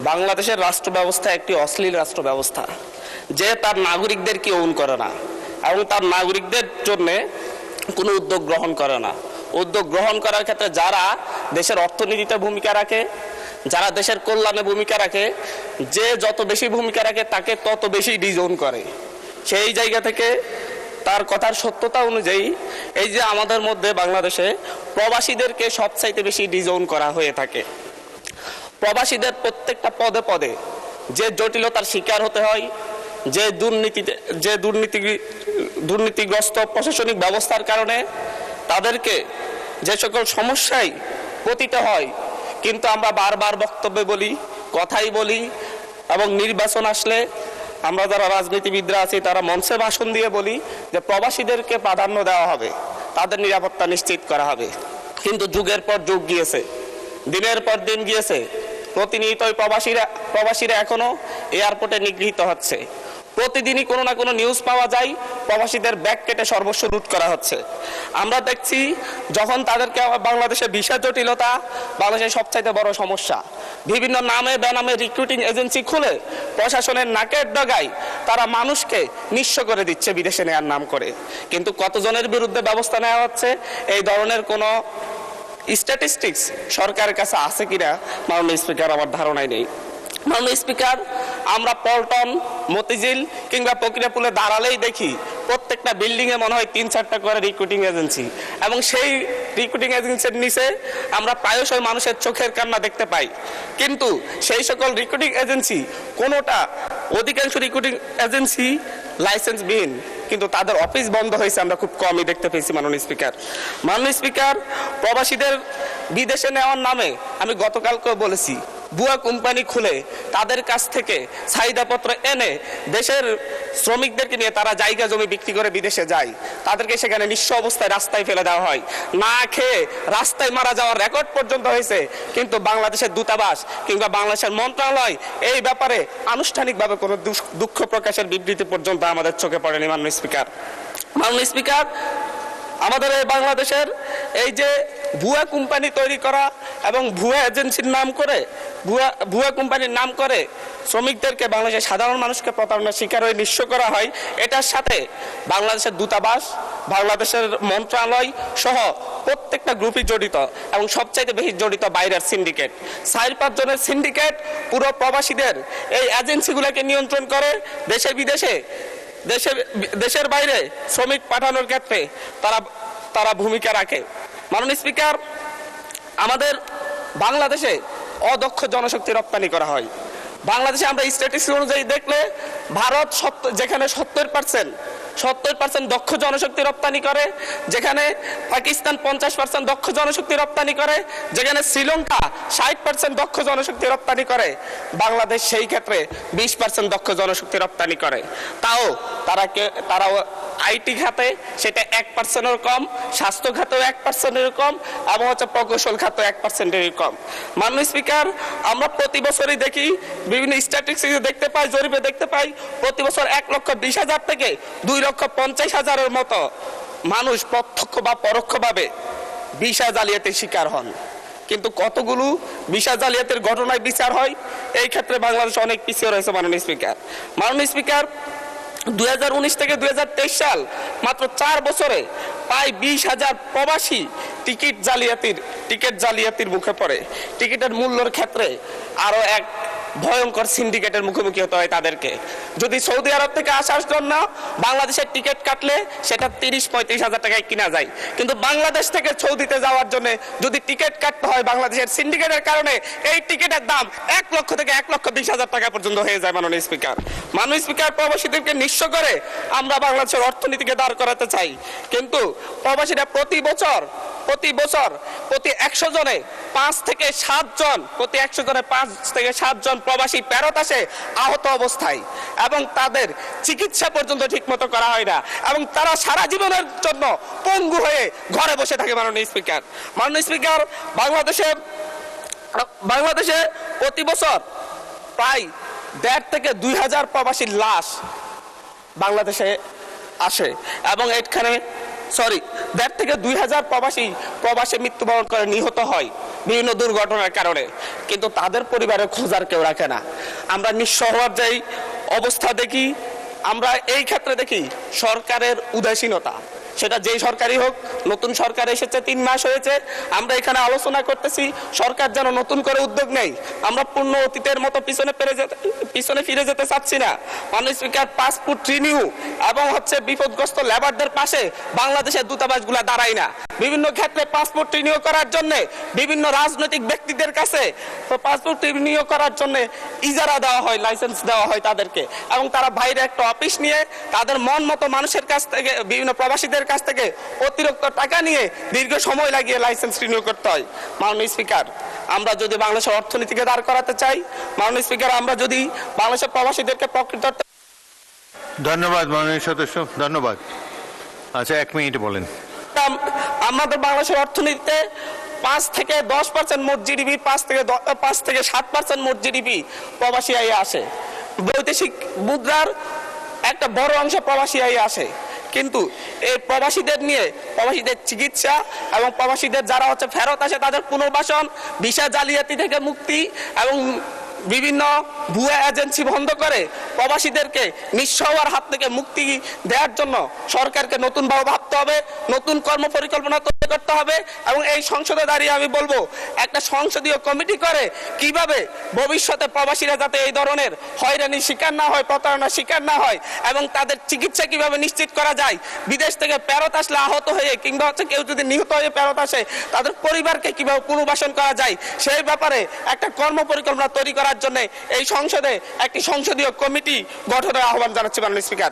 বাংলাদেশের রাষ্ট্র ব্যবস্থা একটি অশ্লীল রাষ্ট্র ব্যবস্থা, যে তার নাগরিকদেরকে ওন করে না এবং তার নাগরিকদের জন্য কোনো উদ্যোগ গ্রহণ করে না। উদ্যোগ গ্রহণ করার ক্ষেত্রে যারা দেশের অর্থনীতিতে ভূমিকা রাখে, যারা দেশের কল্যাণে ভূমিকা রাখে, যে যত বেশি ভূমিকা রাখে তাকে তত বেশি ডিজোন করে। সেই জায়গা থেকে তার কথার সত্যতা অনুযায়ী এই যে আমাদের মধ্যে বাংলাদেশে প্রবাসীদেরকে সবচাইতে বেশি ডিজোন করা হয়ে থাকে। প্রবাসীদের প্রত্যেকটা পদে পদে যে জটিলতার শিকার হতে হয়, যে দুর্নীতিগ্রস্ত প্রশাসনিক ব্যবস্থার কারণে তাদেরকে যে সকল সমস্যায় পতিত হয়, কিন্তু আমরা বারবার বক্তব্যে বলি, কথাই বলি এবং নির্বাচন আসলে আমরা যারা রাজনীতিবিদরা আছি তারা মঞ্চে ভাষণ দিয়ে বলি যে প্রবাসীদেরকে প্রাধান্য দেওয়া হবে, তাদের নিরাপত্তা নিশ্চিত করা হবে। কিন্তু যুগের পর যুগ গিয়েছে, দিনের পর দিন গিয়েছে, প্রতিনিয়তই প্রবাসীরা এখনো এয়ারপোর্টে নিগৃহীত হচ্ছে। প্রতিদিনই কোনো না কোনো নিউজ পাওয়া যায় প্রবাসীদের ব্যাগ কেটে সর্বস্ব লুট করা হচ্ছে। আমরা দেখছি যখন তাদেরকে বাংলাদেশে ভিসা জটিলতা বাংলাদেশের সবচাইতে বড় সমস্যা, বিভিন্ন নামে বেনামে রিক্রুটিং এজেন্সি খুলে প্রশাসনের নাকের ডগায় তারা মানুষকে নিঃস্ব করে দিচ্ছে বিদেশে নেওয়ার নাম করে। কিন্তু কতজনের বিরুদ্ধে ব্যবস্থা নেওয়া হচ্ছে এই ধরনের কোনো স্ট্যাটিস্টিক্স সরকারের কাছে আছে কিনা মাননীয় স্পিকার আমার ধারণাই নেই। মাননীয় স্পিকার, আমরা পল্টন, মতিঝিল কিংবা প্রক্রিয়াপুলে দাঁড়ালেই দেখি প্রত্যেকটা বিল্ডিংয়ে মনে হয় 3-4টা করে রিক্রুটিং এজেন্সি, এবং সেই রিক্রুটিং এজেন্সির নিচে আমরা প্রায়শই মানুষের চোখের কান্না দেখতে পাই। কিন্তু সেই সকল রিক্রুটিং এজেন্সি কোনোটা, অধিকাংশ রিক্রুটিং এজেন্সি লাইসেন্সবিহীন, কিন্তু তাদের অফিস বন্ধ হয়েছে আমরা খুব কমই দেখতে পেয়েছি। মাননীয় স্পিকার, প্রবাসীদের বিদেশে নেওয়ার নামে আমি গতকালকেও বলেছি, ভুয়া কোম্পানি খুলে তাদের কাছ থেকে চাহিদাপত্র এনে দেশের শ্রমিকদেরকে নিয়ে তারা জায়গা জমি বিক্রি করে বিদেশে যায়। তাদেরকে সেখানে নিঃস্ব অবস্থায় রাস্তায় ফেলে দেওয়া হয়, না খেয়ে রাস্তায় মারা যাওয়ার রেকর্ড পর্যন্ত হয়েছে। কিন্তু বাংলাদেশের দূতাবাস কিংবা বাংলাদেশের মন্ত্রণালয় এই ব্যাপারে আনুষ্ঠানিকভাবে কোনো দুঃখ প্রকাশের বিবৃতি পর্যন্ত আমাদের চোখে পড়েনি। মাননীয় স্পিকার, আমাদের এই বাংলাদেশের এই যে ভুয়া কোম্পানি তৈরি করা এবং ভুয়া এজেন্সির নাম করে, ভুয়া কোম্পানির নাম করে শ্রমিকদেরকে, বাংলাদেশের সাধারণ মানুষকে প্রতারণার শিকার হয়ে নিঃস্ব করা হয়, এটার সাথে বাংলাদেশের দূতাবাস, বাংলাদেশের মন্ত্রণালয় সহ প্রত্যেকটা গ্রুপই জড়িত, এবং সবচাইতে বেশি জড়িত বাইরের সিন্ডিকেট। 4-5 জনের সিন্ডিকেট পুরো প্রবাসীদের এই এজেন্সিগুলোকে নিয়ন্ত্রণ করে। দেশে বিদেশে, দেশের বাইরে শ্রমিক পাঠানোর ক্ষেত্রে তারা ভূমিকা রাখে। মাননীয় স্পিকার, আমাদের বাংলাদেশে অদক্ষ জনশক্তি রপ্তানি করা হয়। বাংলাদেশে আমরা স্ট্যাটিস্টিক্স অনুযায়ী দেখলে ভারত যেখানে 70% দক্ষ জনশক্তি রপ্তানি করে, যেখানে পাকিস্তান 50% দক্ষ জনশক্তি রপ্তানি করে, যেখানে শ্রীলঙ্কা 60% দক্ষ জনশক্তি রপ্তানি করে, বাংলাদেশ সেই ক্ষেত্রে 20% দক্ষ জনশক্তি রপ্তানি করে। তাও তারা আইটি খাতে সেটা 1%-এর কম, স্বাস্থ্য খাতেও 1%-এর কম, এবং প্রকৌশল খাতে 1%-এর কম। মাননীয় স্পিকার, আমরা প্রতি বছরই দেখি, বিভিন্ন স্ট্যাটিস্টিক্স দেখতে পাই, জরিপে দেখতে পাই, প্রতি বছর 1,20,000 থেকে 2,50,000-এর মতো মানুষ প্রত্যক্ষ বা পরোক্ষভাবে ভিসা জালিয়াতির শিকার হন। কিন্তু কতগুলো ভিসা জালিয়াতির ঘটনায় বিচার হয়, এই ক্ষেত্রে বাংলাদেশ অনেক পিছিয়ে রয়েছে। মাননীয় স্পিকার, 2019 থেকে 2023 সাল মাত্র 4 বছরে প্রায় 20,000 প্রবাসী টিকিট জালিয়াতির মুখে পড়ে। টিকিটের মূল্যের ক্ষেত্রে আরো এক ভয়ঙ্কর সিন্ডিকেটের মুখোমুখি হতে হয় তাদেরকে। যদি সৌদি আরব থেকে আসার জন্য বাংলাদেশের টিকিট কাটলে সেটা 30-35,000 টাকায় কিনা যায়, কিন্তু বাংলাদেশ থেকে সৌদিতে যাওয়ার জন্য যদি টিকিট কাটতে হয় বাংলাদেশের সিন্ডিকেটের কারণে এই টিকিটের দাম 1 লক্ষ থেকে 1,20,000 টাকা পর্যন্ত হয়ে যায়। মাননীয় স্পিকার, প্রবাসীদেরকে নিঃস্ব করে আমরা বাংলাদেশের অর্থনীতিকে দাঁড় করাতে চাই, কিন্তু প্রবাসীরা প্রতি বছর প্রতি 100 জনে 5 থেকে 7 জন প্রবাসী ফেরত আসে আহত অবস্থায়, এবং তাদের চিকিৎসা পর্যন্ত ঠিকমতো করা হয় না, এবং তারা সারা জীবনের জন্য পঙ্গু হয়ে ঘরে বসে থাকে। মাননীয় স্পিকার, বাংলাদেশে প্রতি বছর প্রায় 1,500 থেকে 2,000 প্রবাসীর লাশ বাংলাদেশে আসে, এবং এখানে থেকে 2,000 প্রবাসে মৃত্যুবরণ করে নিহত হয় বিভিন্ন দুর্ঘটনার কারণে, কিন্তু তাদের পরিবারের খোঁজার কেউ রাখে না। আমরা নিঃস্ব হওয়ার যেই অবস্থা দেখি, আমরা এই ক্ষেত্রে দেখি সরকারের উদাসীনতা। সেটা যেই সরকারই হোক, নতুন সরকার এসেছে 3 মাস হয়েছে, আমরা এখানে আলোচনা করতেছি সরকার যেন নতুন করে উদ্যোগ নেই। আমরা পূর্ণ অতীতের মতো পিছনে ফিরে যেতে চাচ্ছি না। মাননীয় স্পিকার, পাসপোর্ট রিনিউ এবং বিপদগ্রস্ত লেবারদের পাশে বাংলাদেশের দূতাবাসগুলো দাঁড়ায় না। বিভিন্ন ক্ষেত্রে পাসপোর্ট রিনিউ করার জন্য বিভিন্ন রাজনৈতিক ব্যক্তিদের কাছে পাসপোর্ট রিনিউ করার জন্য ইজারা দেওয়া হয়, লাইসেন্স দেওয়া হয় তাদেরকে, এবং তারা বাইরে একটা অফিস নিয়ে তাদের মন মতো মানুষের কাছ থেকে, বিভিন্ন প্রবাসীদের কাছ থেকে অতিরিক্ত টাকা নিয়ে দীর্ঘ সময় লাগিয়ে লাইসেন্স রিনিউ করতে হয়। মাননীয় স্পিকার, আমরা যদি বাংলাদেশের অর্থনীতিকে দাঁড় করাতে চাই, মাননীয় স্পিকার, আমরা যদি বাংলাদেশের প্রবাসীদেরকে প্রকৃত ধন্যবাদ মাননীয় সদস্য, ধন্যবাদ। আচ্ছা, 1 মিনিট বলেন। আমাদের বাংলাদেশের অর্থনীতিতে 5 থেকে 10% মোট জিডিপি, 5 থেকে 7% মোট জিডিপি প্রবাসী আয়ে আসে। বৈদেশিক মুদ্রার একটা বড় অংশ প্রবাসী আয়ে আসে, কিন্তু এই প্রবাসীদের নিয়ে, প্রবাসীদের চিকিৎসা এবং প্রবাসীদের যারা ফেরত আসে তাদের পুনর্বাসন, ভিসা জালিয়াতি থেকে মুক্তি এবং বিভিন্ন ভুয়া এজেন্সি বন্ধ করে প্রবাসীদেরকে নিঃস্ব হওয়ার হাত থেকে মুক্তি দেওয়ার জন্য সরকারকে নতুনভাবে ভাবতে হবে, নতুন কর্ম পরিকল্পনা তৈরি করতে হবে। এবং এই সংসদে দাঁড়িয়ে আমি বলবো, একটা সংসদীয় কমিটি করে কিভাবে ভবিষ্যতে প্রবাসীরা যাতে এই ধরনের হয়রানির শিকার না হয়, প্রতারণার শিকার না হয়, এবং তাদের চিকিৎসা কিভাবে নিশ্চিত করা যায়, বিদেশ থেকে ফেরত আসলে আহত হয়ে কিংবা কেউ যদি নিহত হয়ে ফেরত আসে তাদের পরিবারকে কিভাবে পুনর্বাসন করা যায়, সেই ব্যাপারে একটা কর্ম পরিকল্পনা তৈরি করার জন্য এই সংসদে একটি সংসদীয় কমিটি গঠনের আহ্বান জানাচ্ছি মাননীয় স্পিকার।